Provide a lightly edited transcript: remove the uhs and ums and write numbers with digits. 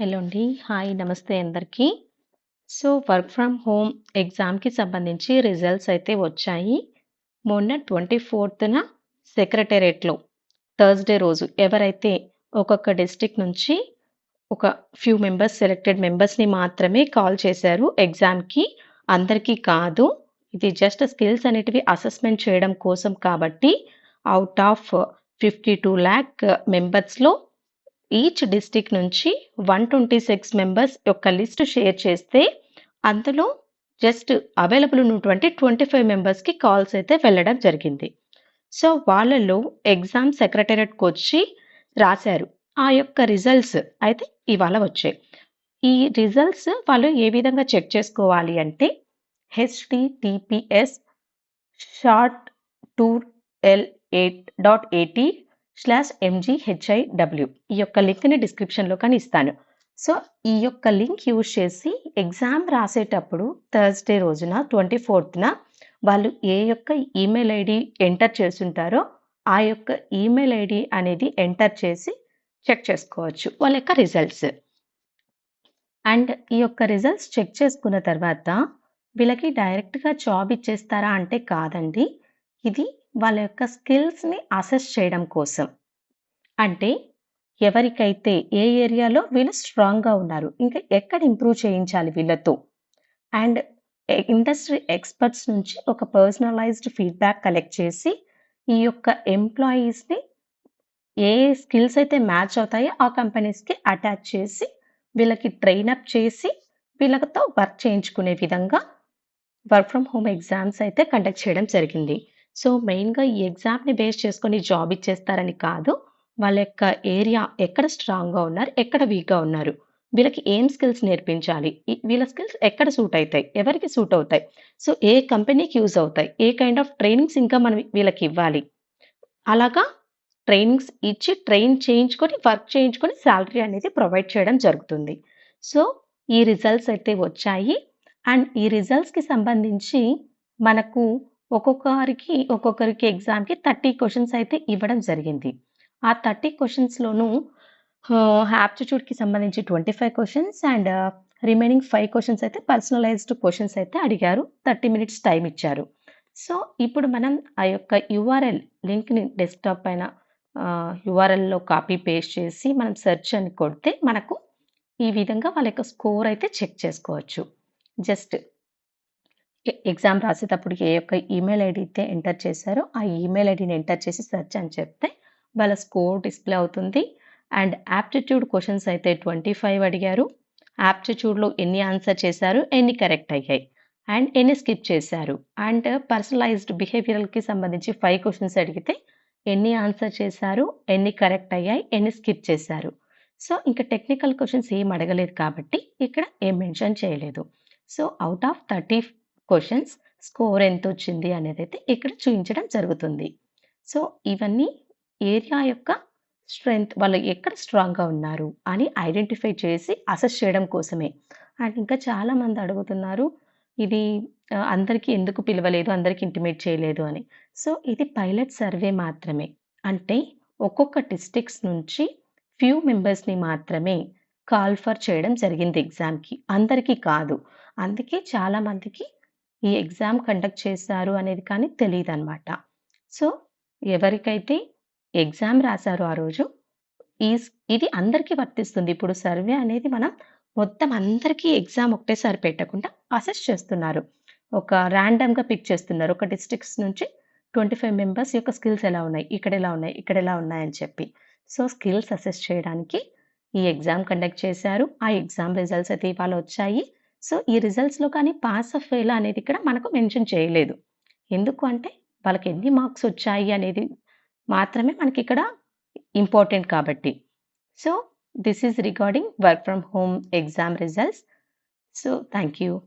Hello అండి. Hi. నమస్తే అందరికీ. సో, వర్క్ ఫ్రమ్ హోమ్ ఎగ్జామ్‌కి సంబంధించి రిజల్ట్స్ అయితే వచ్చాయి. మొన్న 24న సెక్రటేరియట్‌లో థర్స్‌డే రోజు ఎవరైతే ఒక్కొక్క డిస్ట్రిక్ట్ నుంచి ఒక ఫ్యూ మెంబర్స్ సెలెక్టెడ్ మెంబర్స్‌ని మాత్రమే కాల్ చేశారు ఎగ్జామ్‌కి. అందరికీ కాదు. ఇది జస్ట్ స్కిల్స్ అనేటివి అసెస్‌మెంట్ చేయడం కోసం కాబట్టి ఔట్ ఆఫ్ 52,00,000 మెంబర్స్‌లో ఈచ్ డిస్ట్రిక్ట్ నుంచి 126 మెంబర్స్ యొక్క లిస్ట్ షేర్ చేస్తే, అందులో జస్ట్ అవైలబుల్ ఉన్నటువంటి 25 మెంబర్స్‌కి కాల్స్ అయితే వెళ్ళడం జరిగింది. సో, వాళ్ళలో ఎగ్జామ్ సెక్రటేరియట్‌కొచ్చి రాశారు. ఆ యొక్క రిజల్ట్స్ అయితే ఇవాళ వచ్చాయి. ఈ రిజల్ట్స్ వాళ్ళు ఏ విధంగా చెక్ చేసుకోవాలి అంటే, https షార్ట్ టూర్ l8.at/mghiw ఈ యొక్క లింక్‌ని డిస్క్రిప్షన్‌లో కానీ ఇస్తాను. సో, ఈ యొక్క లింక్ యూజ్ చేసి ఎగ్జామ్ రాసేటప్పుడు థర్స్‌డే రోజున 24న వాళ్ళు ఏ యొక్క ఈమెయిల్ ఐడీ ఎంటర్ చేసుంటారో, ఆ యొక్క ఈమెయిల్ ఐడీ అనేది ఎంటర్ చేసి చెక్ చేసుకోవచ్చు వాళ్ళ యొక్క రిజల్ట్స్. అండ్ ఈ యొక్క రిజల్ట్స్ చెక్ చేసుకున్న తర్వాత వీళ్ళకి డైరెక్ట్‌గా జాబ్ ఇచ్చేస్తారా అంటే కాదండి. ఇది వాళ్ళ యొక్క స్కిల్స్‌ని అసెస్ చేయడం కోసం. అంటే ఎవరికైతే ఏ ఏరియాలో వీళ్ళు స్ట్రాంగ్‌గా ఉన్నారు. ఇంకా ఎక్కడ ఇంప్రూవ్ చేయించాలి వీళ్ళతో. అండ్ ఇండస్ట్రీ ఎక్స్‌పర్ట్స్ నుంచి ఒక పర్సనలైజ్డ్ ఫీడ్‌బ్యాక్ కలెక్ట్ చేసి ఈ యొక్క ఎంప్లాయీస్‌ని ఏ స్కిల్స్ అయితే మ్యాచ్ అవుతాయో ఆ కంపెనీస్‌కి అటాచ్ చేసి, వీళ్ళకి ట్రైన్ అప్ చేసి, వీళ్ళతో వర్క్ చేయించుకునే విధంగా వర్క్ ఫ్రమ్ హోమ్ ఎగ్జామ్స్ అయితే కండక్ట్ చేయడం జరిగింది. సో, మెయిన్‌గా ఈ ఎగ్జామ్‌ని బేస్ చేసుకొని జాబ్ ఇచ్చేస్తారని కాదు. వాళ్ళ యొక్క ఏరియా ఎక్కడ స్ట్రాంగ్‌గా ఉన్నారు, ఎక్కడ వీక్‌గా ఉన్నారు. వీళ్ళకి ఏం స్కిల్స్ నేర్పించాలి, వీళ్ళ స్కిల్స్ ఎక్కడ సూట్ అయితాయి, ఎవరికి సూట్ అవుతాయి. సో, ఏ కంపెనీకి యూజ్ అవుతాయి, ఏ కైండ్ ఆఫ్ ట్రైనింగ్స్ ఇంకా మనం వీళ్ళకి ఇవ్వాలి. అలాగా ట్రైనింగ్స్ ఇచ్చి, ట్రైన్ చేయించుకొని, వర్క్ చేయించుకొని సాలరీ అనేది ప్రొవైడ్ చేయడం జరుగుతుంది. సో, ఈ రిజల్ట్స్ అయితే వచ్చాయి. అండ్ ఈ రిజల్ట్స్‌కి సంబంధించి మనకు ఒక్కొక్కరికి ఎగ్జామ్‌కి 30 క్వెషన్స్ అయితే ఇవ్వడం జరిగింది. ఆ 30 క్వెషన్స్‌లోనూ యాప్టిట్యూడ్‌కి సంబంధించి 25 క్వెషన్స్ అండ్ రిమైనింగ్ 5 క్వెషన్స్ అయితే పర్సనలైజ్డ్ క్వెషన్స్ అయితే అడిగారు. 30 మినిట్స్ టైమ్ ఇచ్చారు. సో, ఇప్పుడు మనం ఆ యొక్క యూఆర్ఎల్ లింక్‌ని డెస్క్‌టాప్ పైన యూఆర్ఎల్‌లో కాపీ పేస్ట్ చేసి మనం సెర్చ్ అని కొడితే మనకు ఈ విధంగా వాళ్ళ యొక్క స్కోర్ అయితే చెక్ చేసుకోవచ్చు. జస్ట్ ఎగ్జామ్ రాసేటప్పుడు ఏ యొక్క ఈమెయిల్ ఐడీ అయితే ఎంటర్ చేశారో, ఆ ఈమెయిల్ ఐడీని ఎంటర్ చేసి సెర్చ్ అని చెప్తే వాళ్ళ స్కోర్ డిస్‌ప్లే అవుతుంది. అండ్ యాప్టిట్యూడ్ క్వెషన్స్ అయితే 25 అడిగారు. యాప్టిట్యూడ్‌లో ఎన్ని ఆన్సర్ చేశారు, ఎన్ని కరెక్ట్ అయ్యాయి, అండ్ ఎన్ని స్కిప్ చేశారు. అండ్ పర్సనలైజ్డ్ బిహేవియరల్‌కి సంబంధించి 5 క్వెషన్స్ అడిగితే ఎన్ని ఆన్సర్ చేశారు, ఎన్ని కరెక్ట్ అయ్యాయి, ఎన్ని స్కిప్ చేశారు. సో, ఇంక టెక్నికల్ క్వెషన్స్ ఏమి అడగలేదు కాబట్టి ఇక్కడ ఏం మెన్షన్ చేయలేదు. So, out of 30 questions score ఎంతొచ్చింది అనేదైతే ఇక్కడ చూయించడం జరుగుతుంది. సో, ఇవన్నీ ఏరియా యొక్క స్ట్రెంగ్త్ వాళ్ళు ఎక్కడ స్ట్రాంగ్‌గా ఉన్నారు అని ఐడెంటిఫై చేసి అసెస్ చేయడం కోసమే. అండ్ ఇంకా చాలామంది అడుగుతున్నారు, ఇది అందరికి ఎందుకు పిలవలేదు, అందరికి ఇంటిమేట్ చేయలేదు అని. సో, ఇది పైలట్ సర్వే మాత్రమే. అంటే ఒక్కొక్క డిస్ట్రిక్ట్స్ నుంచి ఫ్యూ మెంబర్స్‌ని మాత్రమే కాల్ ఫర్ చేయడం జరిగింది ఎగ్జామ్‌కి. అందరికీ కాదు. అందుకే చాలామందికి ఈ ఎగ్జామ్ కండక్ట్ చేశారు అనేది కానీ తెలీదనమాట. సో, ఎవరికైతే ఎగ్జామ్ రాసారో ఆ రోజు ఇది అందరికీ వర్తిస్తుంది. ఇప్పుడు సర్వే అనేది మనం మొత్తం అందరికీ ఎగ్జామ్ ఒకటేసారి పెట్టకుండా అసెస్ చేస్తున్నారు. ఒక ర్యాండమ్‌గా పిక్ చేస్తున్నారు. ఒక డిస్ట్రిక్ట్స్ నుంచి 25 మెంబర్స్ యొక్క స్కిల్స్ ఎలా ఉన్నాయి, ఇక్కడెలా ఉన్నాయి, ఇక్కడెలా ఉన్నాయని చెప్పి. సో, స్కిల్స్ అసెస్ చేయడానికి ఈ ఎగ్జామ్ కండక్ట్ చేశారు. ఆ ఎగ్జామ్ రిజల్ట్స్ అయితే ఇవాళ వచ్చాయి. సో, ఈ రిజల్ట్స్‌లో కానీ పాస్ ఆర్ ఫెయిల్ అనేది ఇక్కడ మనకు మెన్షన్ చేయలేదు. ఎందుకు అంటే వాళ్ళకి ఎన్ని మార్క్స్ వచ్చాయి అనేది మాత్రమే మనకిక్కడ ఇంపార్టెంట్ కాబట్టి. So, this is regarding work from home exam results. So, thank you.